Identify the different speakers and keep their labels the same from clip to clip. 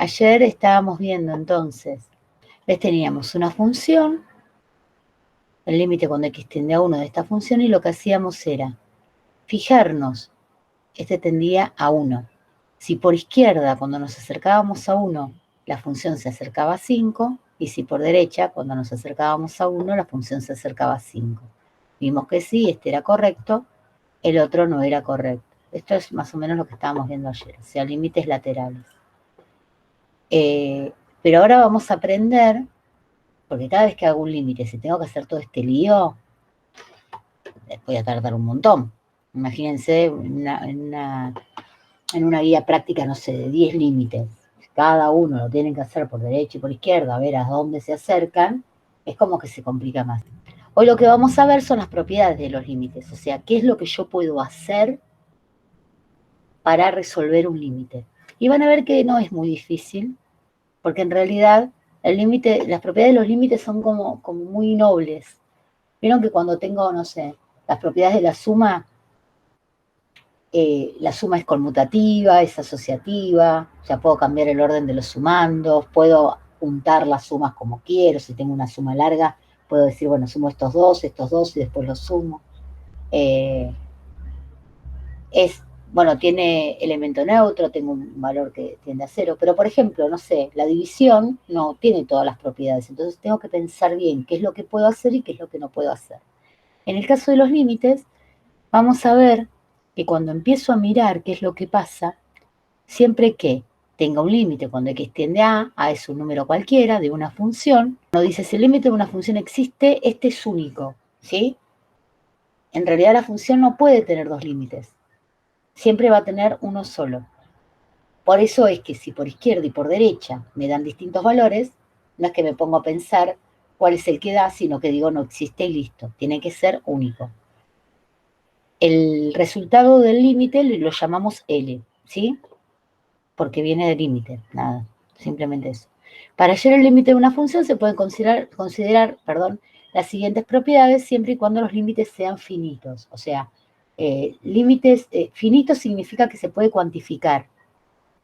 Speaker 1: Ayer estábamos viendo entonces, teníamos una función, el límite cuando x tiende a 1 de esta función, y lo que hacíamos era fijarnos, tendía a 1. Si por izquierda, cuando nos acercábamos a 1, la función se acercaba a 5, y si por derecha, cuando nos acercábamos a 1, la función se acercaba a 5. Vimos que sí, era correcto, el otro no era correcto. Esto es más o menos lo que estábamos viendo ayer, o sea, límites laterales. Pero ahora vamos a aprender, porque cada vez que hago un límite, si tengo que hacer todo este lío, voy a tardar un montón. Imagínense en una guía práctica, no sé, de 10 límites. Cada uno lo tienen que hacer por derecha y por izquierda, a ver a dónde se acercan, es como que se complica más. Hoy lo que vamos a ver son las propiedades de los límites, o sea, qué es lo que yo puedo hacer para resolver un límite. Y van a ver que no es muy difícil, porque en realidad el límite, las propiedades de los límites son como muy nobles. Vieron que cuando tengo, no sé, las propiedades de la suma es conmutativa, es asociativa, o sea, puedo cambiar el orden de los sumandos, puedo juntar las sumas como quiero. Si tengo una suma larga, puedo decir, bueno, sumo estos dos, y después los sumo. Bueno, tiene elemento neutro, tengo un valor que tiende a 0, pero por ejemplo, no sé, la división no tiene todas las propiedades, entonces tengo que pensar bien qué es lo que puedo hacer y qué es lo que no puedo hacer. En el caso de los límites, vamos a ver que cuando empiezo a mirar qué es lo que pasa, siempre que tenga un límite cuando x tiende a es un número cualquiera de una función, cuando dice si el límite de una función existe, es único, ¿sí? En realidad la función no puede tener dos límites, siempre va a tener uno solo. Por eso es que si por izquierda y por derecha me dan distintos valores, no es que me pongo a pensar cuál es el que da, sino que digo no existe y listo, tiene que ser único. El resultado del límite lo llamamos L, ¿sí? Porque viene del límite, nada, simplemente eso. Para hallar el límite de una función se pueden considerar las siguientes propiedades siempre y cuando los límites sean finitos. O sea, límites finitos significa que se puede cuantificar.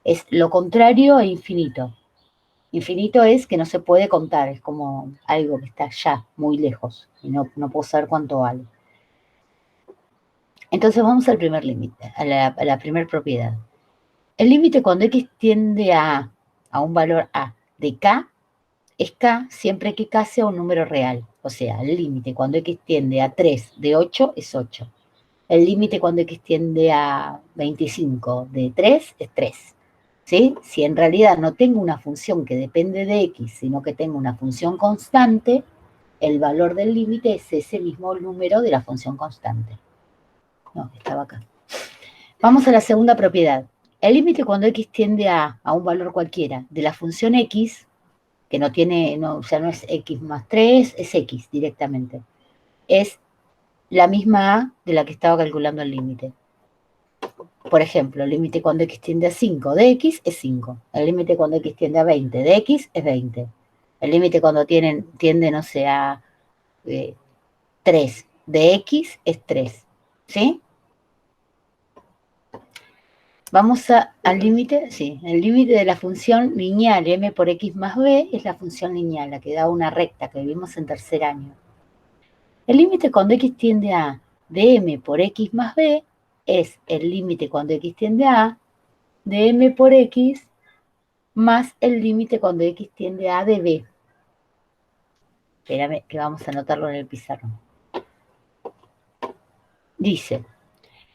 Speaker 1: Es lo contrario a infinito. Infinito es que no se puede contar, es como algo que está ya muy lejos y no puedo saber cuánto vale. Entonces vamos al primer límite, a la primera propiedad. El límite cuando x tiende a un valor a de k, es k siempre que k sea un número real. O sea, el límite cuando x tiende a 3 de 8 es 8. El límite cuando x tiende a 25 de 3 es 3. ¿Sí? Si en realidad no tengo una función que depende de x, sino que tengo una función constante, el valor del límite es ese mismo número de la función constante. No, estaba acá. Vamos a la segunda propiedad. El límite cuando x tiende a un valor cualquiera de la función x, que no tiene, o sea, no es x más 3, es x directamente. Es la misma a de la que estaba calculando el límite. Por ejemplo, el límite cuando x tiende a 5 de x es 5. El límite cuando x tiende a 20 de x es 20. El límite cuando tiende, no sé, a 3 de x es 3. ¿Sí? Vamos al límite, sí, el límite de la función lineal m por x más b es la función lineal, la que da una recta que vimos en tercer año. El límite cuando x tiende a de m por x más b es el límite cuando x tiende a de m por x más el límite cuando x tiende a de b. Espérame que vamos a anotarlo en el pizarrón. Dice,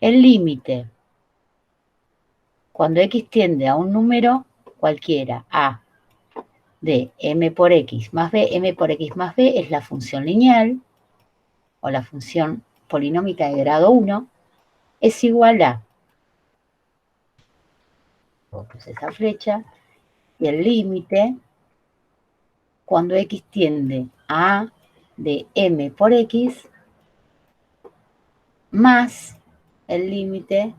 Speaker 1: el límite cuando x tiende a un número cualquiera, a de m por x más b, m por x más b es la función lineal, o la función polinómica de grado 1, es igual a, pues esa flecha, y el límite cuando x tiende a de m por x más el límite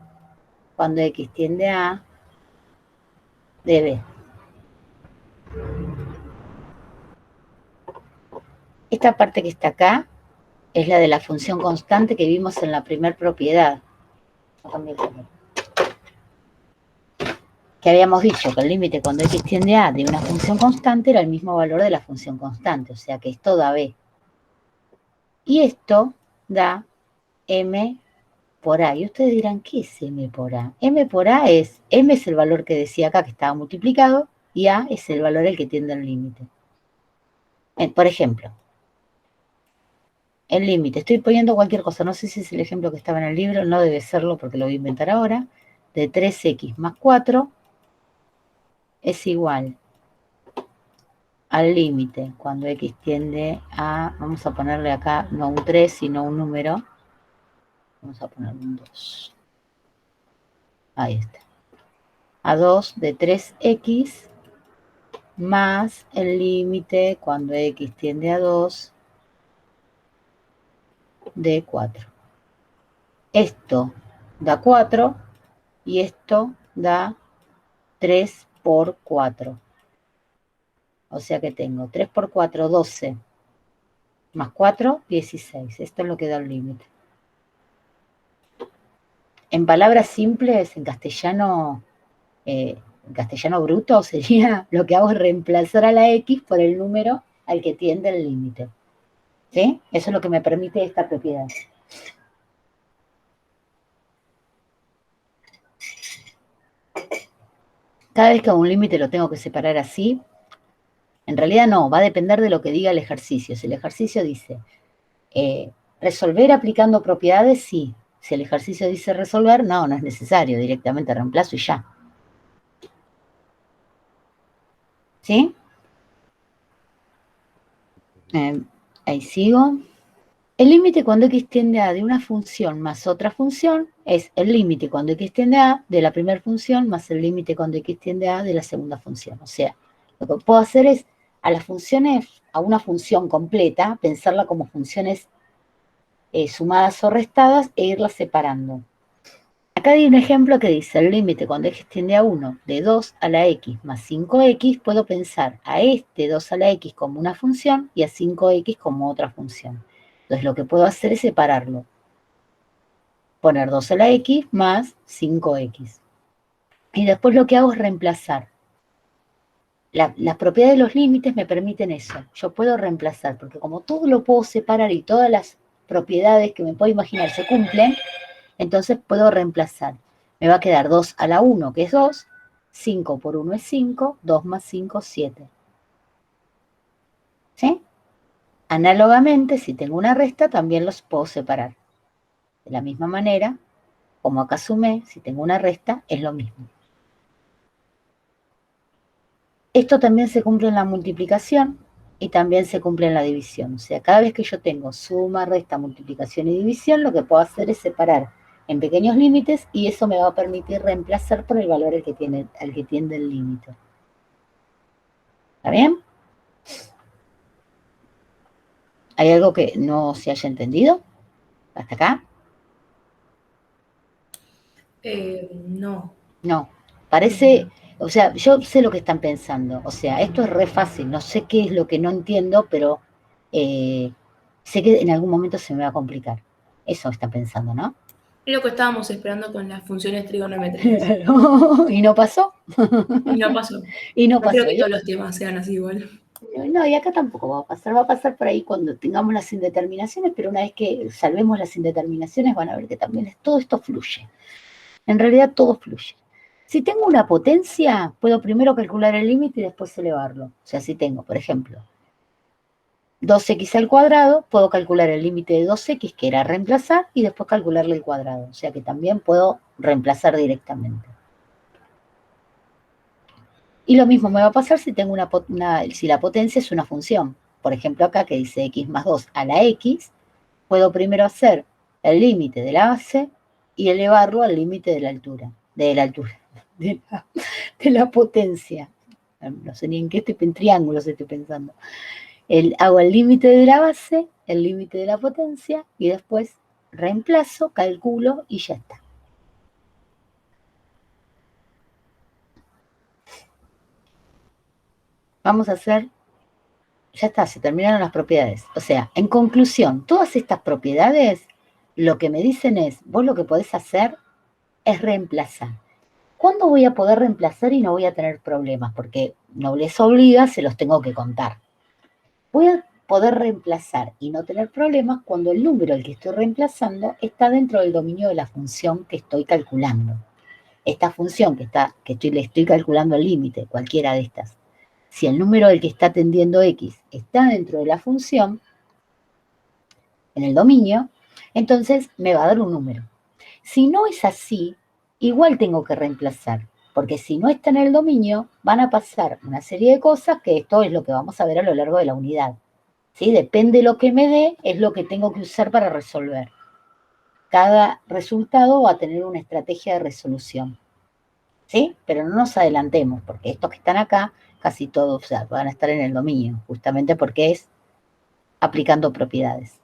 Speaker 1: cuando x tiende a de b. Esta parte que está acá es la de la función constante que vimos en la primera propiedad. que habíamos dicho que el límite cuando x tiende a de una función constante era el mismo valor de la función constante, o sea que esto da b. Y esto da m por a. Y ustedes dirán, ¿qué es m por a? M por a es, m es el valor que decía acá que estaba multiplicado, y a es el valor al que tiende al límite. Por ejemplo, el límite, estoy poniendo cualquier cosa, no sé si es el ejemplo que estaba en el libro, no debe serlo porque lo voy a inventar ahora, de 3x más 4 es igual al límite cuando x tiende a, vamos a ponerle acá no un 3, sino un número, vamos a ponerle un 2. Ahí está. A 2 de 3x más el límite cuando x tiende a 2 de 4. Esto da 4 y esto da 3 por 4. O sea que tengo 3 por 4, 12, más 4, 16. Esto es lo que da el límite. En palabras simples, en castellano bruto, sería lo que hago es reemplazar a la x por el número al que tiende el límite. ¿Sí? Eso es lo que me permite esta propiedad. Cada vez que a un límite lo tengo que separar así, en realidad no, va a depender de lo que diga el ejercicio. Si el ejercicio dice resolver aplicando propiedades, sí. Si el ejercicio dice resolver, no, no es necesario, directamente reemplazo y ya. ¿Sí? Ahí sigo. El límite cuando x tiende a de una función más otra función es el límite cuando x tiende a de la primera función más el límite cuando x tiende a de la segunda función. O sea, lo que puedo hacer es a las funciones, a una función completa, pensarla como funciones sumadas o restadas e irlas separando. Acá hay un ejemplo que dice el límite cuando x tiende a 1 de 2 a la x más 5x, puedo pensar a este 2 a la x como una función y a 5x como otra función. Entonces lo que puedo hacer es separarlo. Poner 2 a la x más 5x. Y después lo que hago es reemplazar. Las propiedades de los límites me permiten eso. Yo puedo reemplazar, porque como todo lo puedo separar y todas las propiedades que me puedo imaginar se cumplen, entonces puedo reemplazar. Me va a quedar 2 a la 1, que es 2, 5 por 1 es 5, 2 más 5, 7. ¿Sí? Análogamente, si tengo una resta, también los puedo separar. De la misma manera, como acá sumé, si tengo una resta, es lo mismo. Esto también se cumple en la multiplicación y también se cumple en la división. O sea, cada vez que yo tengo suma, resta, multiplicación y división, lo que puedo hacer es separar en pequeños límites y eso me va a permitir reemplazar por el valor al que tiende el límite. ¿Está bien? ¿Hay algo que no se haya entendido? ¿Hasta acá?
Speaker 2: No.
Speaker 1: No. Parece, o sea, yo sé lo que están pensando. O sea, esto es re fácil. No sé qué es lo que no entiendo, pero sé que en algún momento se me va a complicar. Eso está pensando, ¿no?
Speaker 2: Es lo que estábamos esperando con las funciones trigonométricas.
Speaker 1: Y no pasó.
Speaker 2: Y no pasó.
Speaker 1: Y no
Speaker 2: No creo
Speaker 1: pasó.
Speaker 2: que todos los temas sean así igual.
Speaker 1: No, y acá tampoco va a pasar. Va a pasar por ahí cuando tengamos las indeterminaciones, pero una vez que salvemos las indeterminaciones van a ver que también todo esto fluye. En realidad todo fluye. Si tengo una potencia, puedo primero calcular el límite y después elevarlo. O sea, si tengo, por ejemplo, 2x al cuadrado, puedo calcular el límite de 2x, que era reemplazar, y después calcularle el cuadrado. O sea que también puedo reemplazar directamente. Y lo mismo me va a pasar si tengo si la potencia es una función. Por ejemplo, acá que dice x más 2 a la x, puedo primero hacer el límite de la base y elevarlo al límite de la altura, de la potencia. No sé ni en qué triángulos estoy pensando. Hago el límite de la base, el límite de la potencia, y después reemplazo, calculo y ya está. Vamos a hacer, ya está, se terminaron las propiedades. O sea, en conclusión, todas estas propiedades, lo que me dicen es, vos lo que podés hacer es reemplazar. ¿cuándo voy a poder reemplazar y no voy a tener problemas? Porque nobleza obliga, se los tengo que contar. Voy a poder reemplazar y no tener problemas cuando el número al que estoy reemplazando está dentro del dominio de la función que estoy calculando. Esta función le estoy calculando el límite, cualquiera de estas. Si el número del que está atendiendo x está dentro de la función, en el dominio, entonces me va a dar un número. Si no es así, igual tengo que reemplazar, porque si no está en el dominio, van a pasar una serie de cosas que esto es lo que vamos a ver a lo largo de la unidad. ¿Sí? Depende de lo que me dé, es lo que tengo que usar para resolver. Cada resultado va a tener una estrategia de resolución. ¿Sí? Pero no nos adelantemos, porque estos que están acá, casi todos van a estar en el dominio, justamente porque es aplicando propiedades.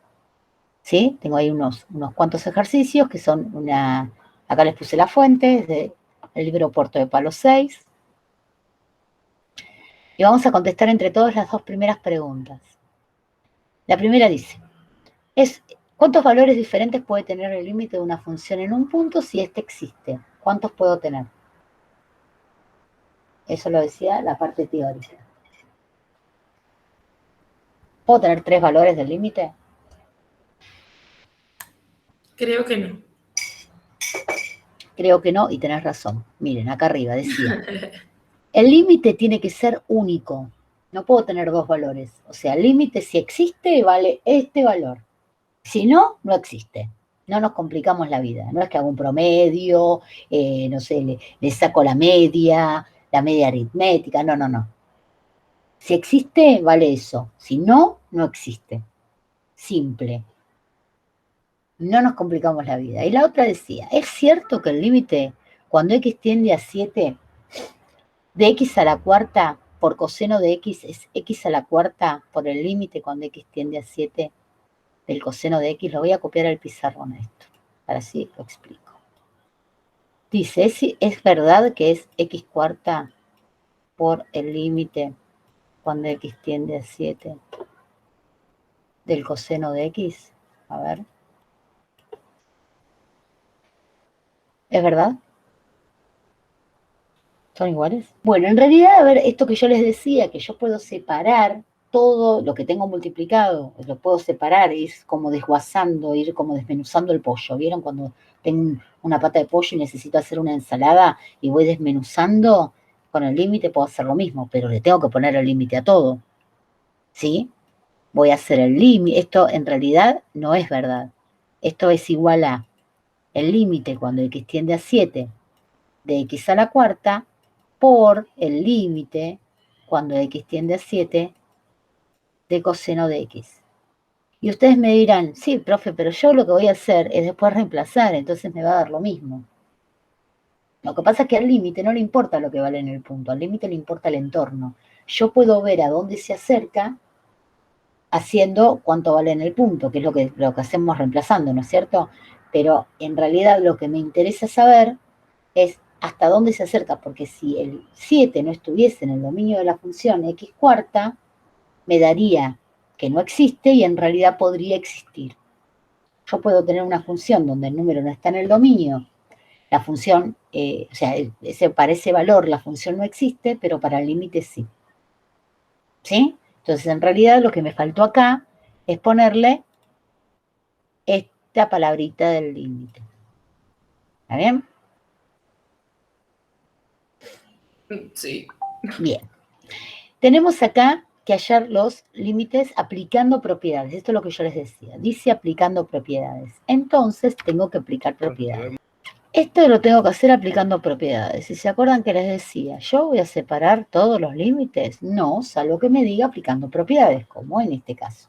Speaker 1: ¿Sí? Tengo ahí unos cuantos ejercicios que son acá les puse la fuente, del libro Puerto de Palo 6. Y vamos a contestar entre todos las dos primeras preguntas. La primera dice, ¿cuántos valores diferentes puede tener el límite de una función en un punto si éste existe? ¿Cuántos puedo tener? Eso lo decía la parte teórica. ¿Puedo tener 3 valores del límite?
Speaker 2: Creo que no.
Speaker 1: Creo que no, y tenés razón. Miren, acá arriba decía, el límite tiene que ser único. No puedo tener 2 valores. O sea, el límite si existe vale este valor. Si no, no existe. No nos complicamos la vida. No es que hago un promedio, no sé, le saco la media aritmética. No, no, no. Si existe, vale eso. Si no, no existe. Simple. No nos complicamos la vida. Y la otra decía, ¿es cierto que el límite cuando x tiende a 7 de x a la cuarta por coseno de x es x a la cuarta por el límite cuando x tiende a 7 del coseno de x? Lo voy a copiar al pizarrón esto, para así lo explico. Dice, ¿es verdad que es x cuarta por el límite cuando x tiende a 7 del coseno de x? A ver. ¿Es verdad? ¿Son iguales? Bueno, en realidad, a ver, esto que yo les decía, que yo puedo separar todo lo que tengo multiplicado, lo puedo separar, ir como desguazando, ir como desmenuzando el pollo. ¿Vieron cuando tengo una pata de pollo y necesito hacer una ensalada y voy desmenuzando? Con el límite puedo hacer lo mismo, pero le tengo que poner el límite a todo. ¿Sí? Voy a hacer el límite. Esto en realidad no es verdad. Esto es igual a el límite cuando x tiende a 7 de x a la cuarta por el límite cuando x tiende a 7 de coseno de x. Y ustedes me dirán, sí, profe, pero yo lo que voy a hacer es después reemplazar, entonces me va a dar lo mismo. Lo que pasa es que al límite no le importa lo que vale en el punto, al límite le importa el entorno. Yo puedo ver a dónde se acerca haciendo cuánto vale en el punto, que es lo que hacemos reemplazando, ¿no es cierto? Pero en realidad lo que me interesa saber es hasta dónde se acerca, porque si el 7 no estuviese en el dominio de la función x cuarta, me daría que no existe y en realidad podría existir. Yo puedo tener una función donde el número no está en el dominio, la función, o sea, para ese valor la función no existe, pero para el límite sí. ¿Sí? Entonces, en realidad lo que me faltó acá es ponerle esta palabrita del límite. ¿Está bien?
Speaker 2: Sí.
Speaker 1: Bien. Tenemos acá que hallar los límites aplicando propiedades. Esto es lo que yo les decía. Dice aplicando propiedades. Entonces tengo que aplicar propiedades. Esto lo tengo que hacer aplicando propiedades. Si se acuerdan que les decía, ¿yo voy a separar todos los límites? No, salvo que me diga aplicando propiedades, como en este caso.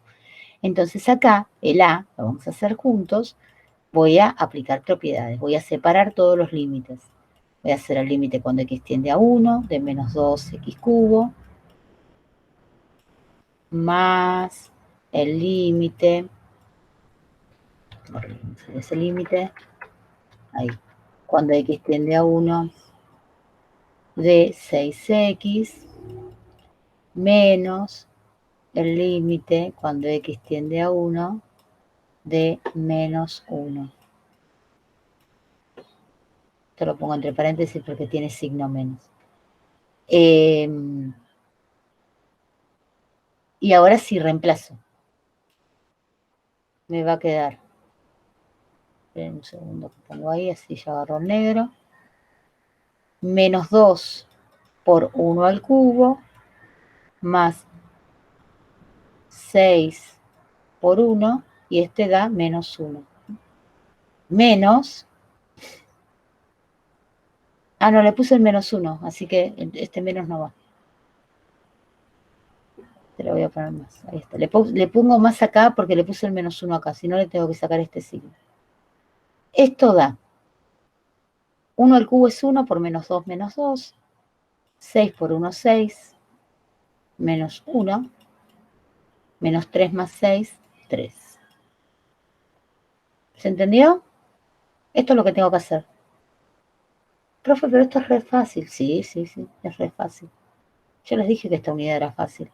Speaker 1: Entonces acá, el A, lo vamos a hacer juntos, voy a aplicar propiedades. Voy a separar todos los límites. Voy a hacer el límite cuando x tiende a 1, de menos 2x cubo, más el límite, ese límite, ahí, cuando x tiende a 1, de 6x, menos el límite, cuando x tiende a 1, de menos 1. esto lo pongo entre paréntesis porque tiene signo menos. Y ahora sí reemplazo. Me va a quedar. Esperen un segundo que pongo ahí, así ya agarro el negro. Menos 2 por 1 al cubo, más 6 por 1, y este da menos 1. Menos. Ah, no, le puse el menos 1, así que este menos no va. Te lo voy a poner más. Ahí está. Le pongo más acá porque le puse el menos 1 acá, si no le tengo que sacar este signo. Esto da 1 al cubo es 1 por menos 2, menos 2. 6 por 1, 6. Menos 1. Menos 3 más 6, 3. ¿Se entendió? Esto es lo que tengo que hacer. Profe, pero esto es re fácil. Sí, sí, sí, es re fácil. Yo les dije que esta unidad era fácil.